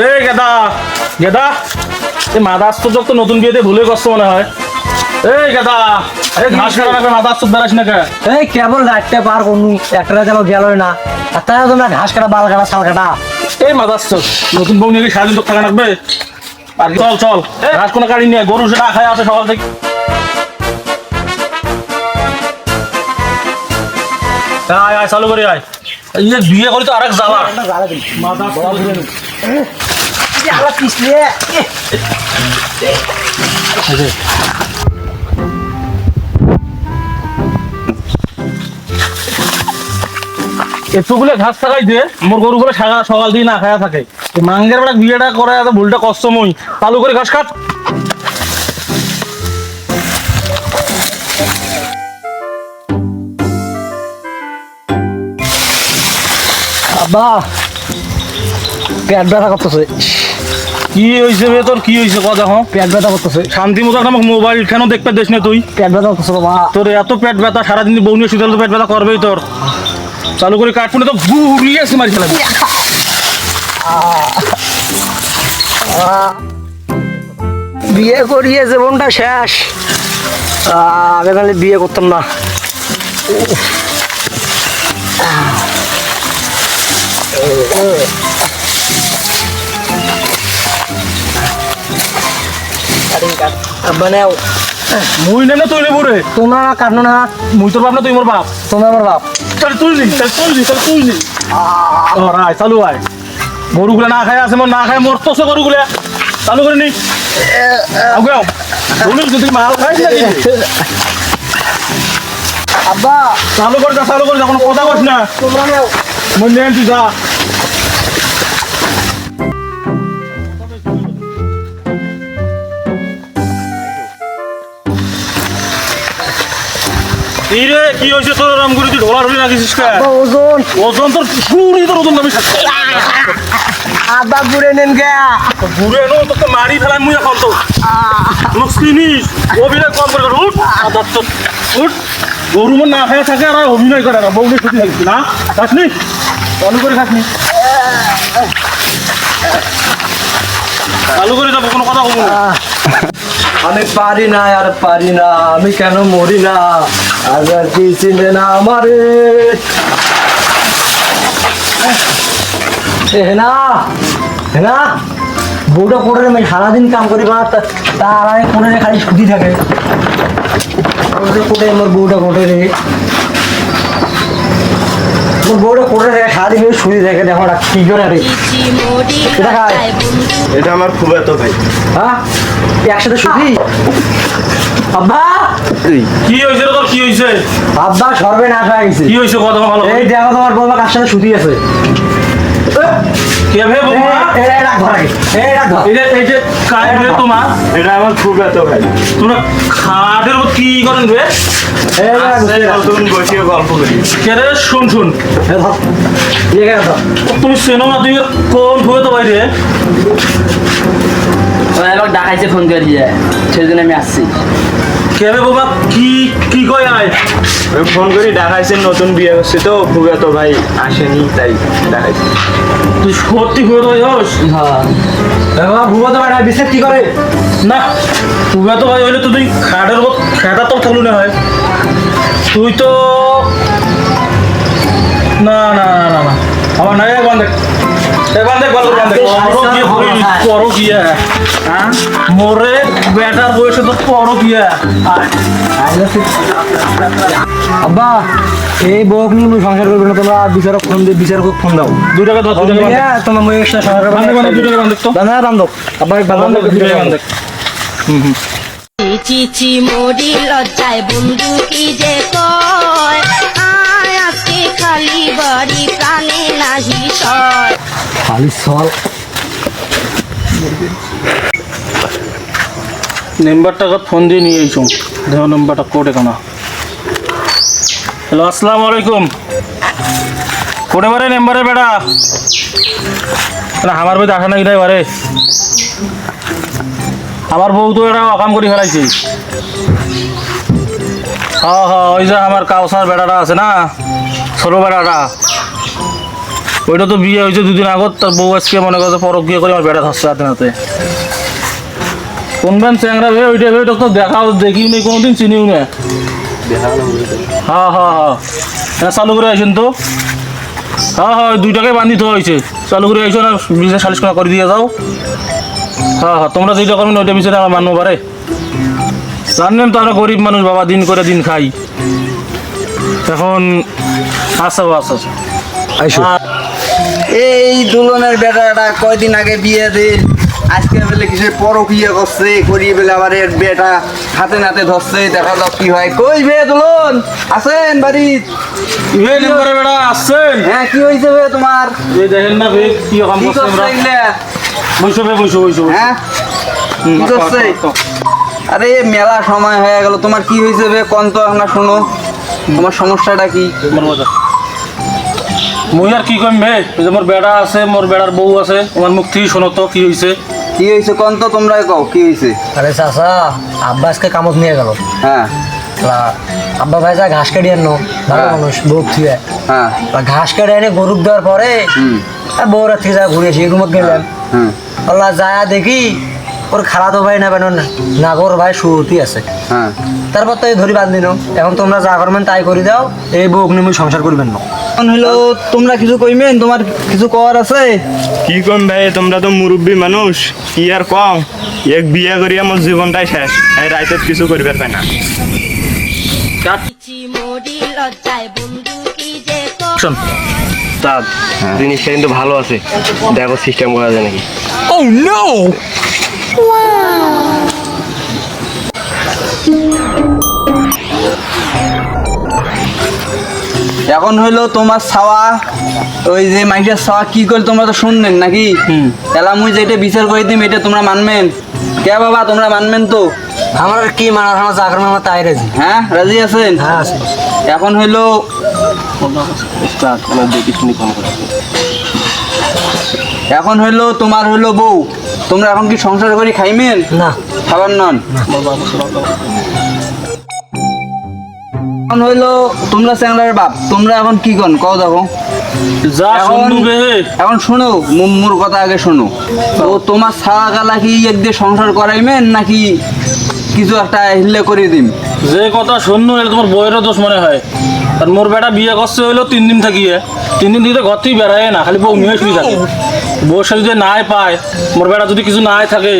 এই গেদা গেদা এই মাদাস তো নতুন বিয়েতে ভুলে করছ মনে হয়। এই গেদা এই ঘাস কাটা রাখবে মাদাস তো বেড়াস না কে? এই কেবল রাখতে পার কোন একটা যেন গেল না, আর তাই তোমরা ঘাস কাটা বাল কাটা ছাল কাটা। এই মাদাস তো নতুন বউ নিয়ে সারাদিন তো থাকা রাখবে। আর চল চল ঘাস কোনো কাটি নিয়ে গরু সেটা খায় আছে সকাল থেকে। আয় আয় চালু করি আয়। এই যে বিয়ে করি তো আরেক জ্বালা মাদাস এতগুলো ঘাস থাকাই দিয়ে মোর গরুগুলো সকাল দিয়ে না খায়া থাকে। মাঙ্গের বেলা বিয়েটা করে এত ভুলটা কষ্টময়। চালু করে ঘাস কাট। আব্বা পেট ব্যথা করতেছে। কি হয়েছে বে তোর? কি হয়েছে কথা হ্যাঁ? পেট ব্যথা করতেছে। শান্তি মতো আমাকে মোবাইল কেন দেখতে দিস না তুই? পেট ব্যথা করতেছে বাবা। তোর এত পেট ব্যথা সারাদিন বউ নিয়ে শুধু তো পেট ব্যথা করবেই তোর। চালু করে কাটপুনে তো ঘুরিয়ে আসি মারি ফেলাবি। বিয়ে করিয়ে জীবনটা শেষ। আগে তাহলে বিয়ে করতাম না। বানাও মুই নেম না তুই নেবো রে? তোমরা কাটনো না। মুই তোর বাপ না তুই মোর বাপ? তোমরা আমার বাপ। তাহলে তুই নি তাহলে তুই নি। আয় চালু আয়। গরুগুলা না খায় আছে মোর, না খায় মোর তোষে গরুগুলা। চালু করে নি। যদি মাল খাইস না আব্বা চালু করে যা কোনো কথা কস না। তোমরা নাও। মই নেন তুই যা। রে কি হয়েছে তোর? রামগুড়ি তুই ঢোলা ঢুলি রাখিস ওজন ওজন তোর শুনি তোর ওজন আমি আব্বা ঘুরে নেন গে। ঘুরে নো তোকে মারি ফেলাই মুই এখন তো চিনিস অভিনয় কম করে উঠ উঠ। গরু মন না খায় থাকে আর অভিনয় করে না। বউকে ছুটি থাকিস না খাসনি? চালু করে খাসনি? চালু করে যাবো কোনো কথা বলবো না। আমি পারি না আর পারি না, আমি কেন মরি না আর কি চিনে না আমারে। হেনা হেনা বউটা করে আমি সারাদিন কাম করি বা তার আগে করে খালি ছুটি থাকে। কোটে আমার বউটা কোটে রে, মোর বউটা কোটে রে সারাদিন ছুটি থাকে। দেখো কি করে রে এটা খায়। এটা আমার খুব এত ভাই। হ্যাঁ একসাথে ছুটি। আব্বা কি হয়েছে তোর? কি হয়েছে? আব্বা সর্বে না হয়ে গেছে। কি হয়েছে কথা ভালো? এই দেখো তোমার বউ কার সাথে ছুটি আছে। কে ভে বলবো না? এই যে কাজ রে তোমার, এটা আমার খুব এত ভাই। তোমরা খাটের উপর কি করেন রে? তুমি বসিয়ে গল্প করি। কে রে? শুন তুমি চেনো না? তুই কোন ভুয়ে তো বাইরে আমাকে ডাকাইছে ফোন করে দিয়ে, সেই জন্য আমি আসছি। কে ভে বাবা? কি কি কয় আয়? ওই ফোন করি দেখাইছে নতুন বিয়ে হচ্ছে তো খুব এত ভাই আসেনি তাই দেখাইছে। তুই সত্যি ভুয়ে তো ভাই হস? হ্যাঁ ভুয়া তো বাইরে বিশেষ কি করে না ভুয়া তো ভাই হইলে তো তুই খাটের উপর খেটা তো থাকলু না হয়। তুই তো না না না না না আমার নাই একবার দেখ পরো গিয়া হ্যাঁ মোরে বেটার বয়সে তো পরো গিয়া। আব্বা এই বউ কিন্তু সংসার করবে না। তোমরা বিচারক ফোন দাও। 2 টাকা দাও, 2 টাকা দাও। তোমার মই একটা সংসার বান্ধব 2 টাকা বান্ধব তো বান্ধব আব্বা বান্ধব 2 টাকা বান্ধব। চিচি মরি লজ্জায় বন্ধু কি যে কয়, আয় আজকে খালি বাড়ি প্রাণে নাহি সয়। খালি সল নাম্বারটা ফোন দিয়ে নিয়ে এসো। দেখো নাম্বারটা কোটে কেনা। হ্যালো আসসালামু আলাইকুম। কোটে বারে নাম্বারে বেটা আমার বই দেখা নাকি তাই বারে আমার বউ তো এটা অকাম করে ফেলাইছে। হ্যাঁ হ্যাঁ ওই যে আমার কাউসার বেটাটা আছে না, ছোট বেটাটা ওইটা তো বিয়ে হয়েছে দুদিন আগত, তার বউ আজকে মনে করছে পরকীয়া করে আমার বেটা ধরছে হাতে নাতে। কোনবেন চ্যাংরা ভে ওইটা ভে তো দেখাও, দেখিও নেই কোনোদিন, চিনিও না। হ্যাঁ হ্যাঁ হ্যাঁ হ্যাঁ, চালু করে আইসেন তো। হ্যাঁ হ্যাঁ, ওই 2 টাকায় বান্ধি তো হয়েছে, চালু করে আইসো না, বিজনেস 40 টাকা করে দিয়ে যাও। হ্যাঁ হ্যাঁ, তোমরা যেটা করবেন ওইটা বিষয়ে আমার মানবো পারে। জানেন তো আমরা গরিব মানুষ বাবা, দিন করে দিন খাই। এখন আচ্ছা আচ্ছা আচ্ছা আইসো। আর এই দুলনের বেটাটা কয়দিন আগে বিয়ে দিন, আজকে বেলে কিসের পরকীয়া করছে, করিয়ে বেলে আবার এর বেটা হাতে নাতে ধরছে, দেখা যাক কি হয়। কই বে দুলন আছেন বাড়ি? ইভে নাম্বারে বেড়া আসছেন। হ্যাঁ, কি হয়েছে বে তোমার? এই দেখেন না বে কি কাম কি করছে করছে আমরা। এগুলা? বসো বে বসো বসো। হ্যাঁ, কি করছে? আরে মেলা সময় হয়ে গেল, তোমার কি হয়েছে বে? কোন তো এখন শোনো, তোমার সমস্যাটা কি? মুই আর কি কইম বে, এই যে মোর বেড়া আছে, মোর বেড়ার বউ আছে, আমার মুখ থেকে শোনো তো কি হয়েছে। কি হয়েছে কোন তো, তোমরাই কও কি হয়েছে। আরে চাচা, আব্বা আজকে কামত নিয়ে গেল। হ্যাঁ আব্বা ভাই যা ঘাস কেটে আনো, ভালো হ্যাঁ। মানুষ, বউ থুয়ে হ্যাঁ ঘাস কেটে এনে গরুক দেওয়ার পরে বউরা থেকে যা ঘুরে এসে রুমত গেলাম। হুম আল্লাহ যায় দেখি ওর খালা তো ভাই না বেন নাগর ভাই সুরতি আছে। হ্যাঁ তারপর তো এই ধরি বান্ধিন, এখন তোমরা যা করবেন তাই করে দাও, এই বউ নিয়ে সংসার করবেন না। এখন হইলো তোমরা কিছু কইবেন, তোমার কিছু কর আছে? কি কম ভাই, তোমরা তো মুরব্বী মানুষ, কি আর কম। এক বিয়ে করিয়া আমার জীবনটাই শেষ, এই রাইতে কিছু করবে পাই না। মরি লজ্জায় বন্ধু কি যে শোন তার জিনিসটা কিন্তু ভালো আছে, দেখো সিস্টেম করা যায় নাকি। এখন হইলো তোমার ছাওয়া, ওই যে মাইকের ছাওয়া কি করে তোমরা তো শুনলেন নাকি? এলা মুই যেটা বিচার করে দিম এটা তোমরা মানবেন কে বাবা? তোমরা মানবেন তো? আমার আর কি মানা, আমার যা করবেন আমার তাই রাজি। হ্যাঁ রাজি আছেন? হ্যাঁ আছে। এখন হইলো এখন হইলো তোমার হইলো বউ, তোমরা এখন কি সংসার করি খাইমেন? না খাবার নন। এখন হইলো তোমরা চ্যাংলার বাপ, তোমরা এখন কি কন কও দেখো। যা এখন শুনবো বে। এখন শোনো, মোর কথা আগে শোনো। তো তোমার ছাড়া গালা কি একদিন সংসার করাইমেন নাকি কিছু একটা হিল্লে করে দিম? যে কথা শুনলো এটা তোমার বইয়েরও দোষ মনে হয়। আর মোর বেটা বিয়ে করছে হইলো 3 দিন থাকিয়ে, 3 দিন থেকে ঘর থেকে বেড়ায় না, খালি বউ নিয়ে শুয়ে থাকে। বউর সাথে যদি নাই পায়, মোর বেটা যদি কিছু নাই থাকে,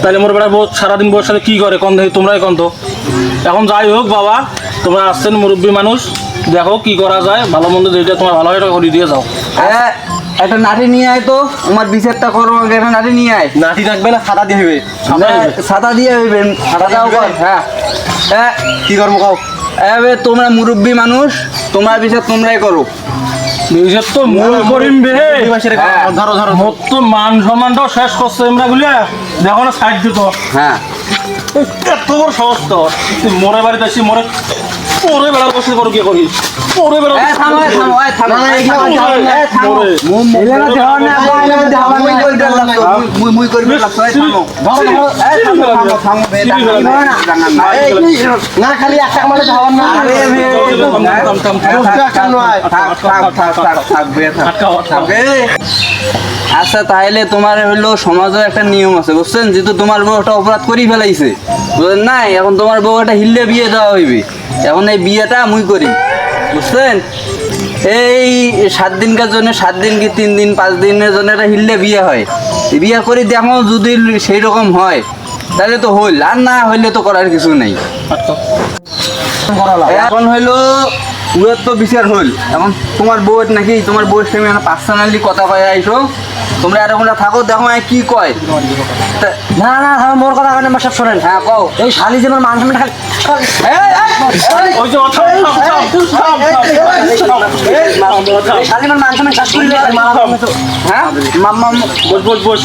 তাহলে মোর বেটা বউ সারাদিন বউর সাথে কি করে কন দেখি, তোমরাই কন তো। এখন যাই হোক বাবা, তোমরা আসছেন মুরব্বী মানুষ, দেখো কি করা যায়, ভালো মন্দ যেটা তোমার ভালো হয় এটা করে দিয়ে যাও। একটা নাটি নিয়ে আয় তো, আমার বিচারটা করো আগে। একটা নাটি নিয়ে আয়। নাটি রাখবে না খাতা দিয়ে হবে? ছাতা দিয়ে হইবেন, ছাতাও কর। হ্যাঁ হ্যাঁ, কি করবো কাউ? এবে তোমরা মুরব্বী মানুষ, তোমরা বিচার তোমরাই করো। নিজের তো মূল করিম বে। হ্যাঁ। ধরো ধরো। মোর তো মান সম্মানটাও শেষ করছে আমরা বুঝলে, দেখো না সাইড দিত। হ্যাঁ এত বড় সহজ তো, তুই মোরে বাড়িতে আসি, মোরে পরে বেড়ার বসে করো কি করি, পরে বেড়া এই থামো, এই থামো, এই থামো। এই থামো। মুই কই দিলাম তো, মুই কই দিলাম তো, এই থামো। এই থামো, থামো, থামো, বে, দাঁড়ান না। এই না খালি একটা মানে ধাওয়ান না। আরে বে, থাক বে, থাক বে। আচ্ছা তাহলে তোমার হইলো সমাজের একটা নিয়ম আছে বুঝছেন, যেহেতু তোমার বউ একটা অপরাধ করি ফেলাইছে বুঝলেন নাই, এখন তোমার বউ একটা হিল্লে বিয়ে দেওয়া হইবে। এখন এই বিয়েটা মুই করি বুঝছেন, এই 7 দিনকার জন্য, 7 দিন কি 3 দিন 5 দিনের জন্য একটা হিল্লে বিয়ে হয়। এই বিয়ে করে দেখো যদি সেই রকম হয় তাহলে তো হইল, আর না হইলে তো করার কিছু নেই। এখন হইলো উড়ার তো বিচার হইল। এখন তোমার বউয়ের নাকি, তোমার বউয়ের সঙ্গে পার্সোনালি কথা কয়ে আইসো, তোমরা এরকম থাকো, দেখো কি কয়। না না হ্যাঁ, মোর কথা কেন সব শোনেন। হ্যাঁ কও। এই শালি যে আমার মান সম্মান ওই যে শালি আমার মান সম্মান শেষ করে দিলে হ্যাঁ বস বস বস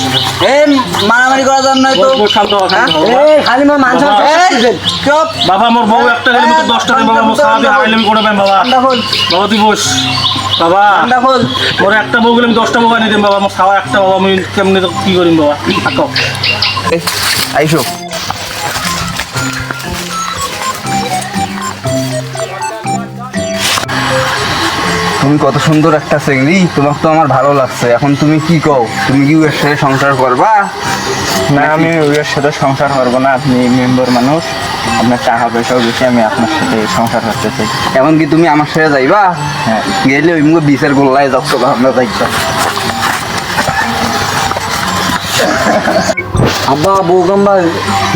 এই মারামারি করার জন্য তো। বস, শান্ত হ, শান্ত হ। এই খালি আমার মান সম্মান শেষ করে দিলেন। চুপ। বাবা মোর বউ একটা গেলে তো 10টা দিন বাবা, মোর সাহায্য হাইলেমি করে দেন বাবা। ঠান্ডা হল, বাবা তুই বস বাবা, ঠান্ডা হল। মোর একটা বউ গেলে 10টা বউ আনি দিন বাবা, মোর খাওয়া একটা বাবা, আমি কেমনি তো কি করিম বাবা, থাকো। আইসো। তুমি কত সুন্দর একটা চেংড়ি, তোমাকে তো আমার ভালো লাগছে। এখন তুমি কি কও, তুমি কি ওর সাথে সংসার করবা? না, আমি ওর সাথে সংসার করবো না। আপনি মেম্বার মানুষ, আপনার টাকা পয়সাও বেশি, আমি আপনার সাথে সংসার করতে চাই। এখন কি তুমি আমার সাথে যাইবা? হ্যাঁ। গেলে ওই মুখে বিচার গোল্লায় যাচ্ছ, আমরা যাইবা। আব্বা বউকাম্বা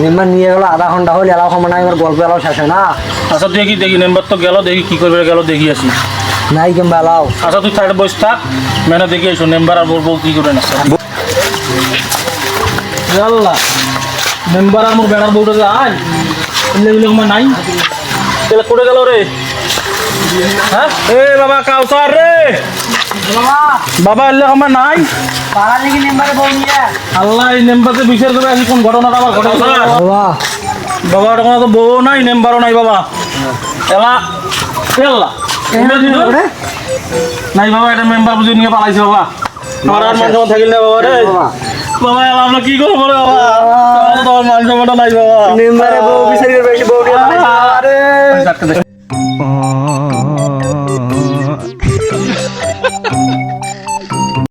মেম্বার নিয়ে গেল, আধা ঘন্টা হলে এলাও সময় নাই, আমার গল্প এলাও শেষ হয় না। আচ্ছা দেখি দেখি মেম্বার তো গেল, দেখি কি করবে গেল দেখি আসি। নাই কিংবা এলাও। আচ্ছা তুই সাইডে বসে থাক, মেনে দেখি এসো মেম্বার আর বউ কি করে না। আল্লাহ, মেম্বার আর মোর বেড়ার বউটা যে আয় এলে আমার নাই, তাহলে কোটে গেল রে? হ্যাঁ এ বাবা কাউসার রে, বাবা এলে আমার নাই। পাড়া নাকি মেম্বারে বউ নিয়ে আল্লাহ, এই মেম্বারকে বিচার করে আসি কোন ঘটনাটা আবার ঘটে। বাবা বাবা ওটা কোনো তো বউ নাই, মেম্বারও নাই বাবা। এলা এল্লা নাই বাবা, এটা মেম্বার বুঝে নিয়ে পালাইছে বাবা। আমার আর মান সম্মান থাকিল না বাবা রে। বাবা এলা আমরা কি করবো রে বাবা, আমার তো আর মান সম্মানটা নাই বাবা। মেম্বারে বউ বিচার করে বেশি বউ নিয়ে পালাইছে। আরে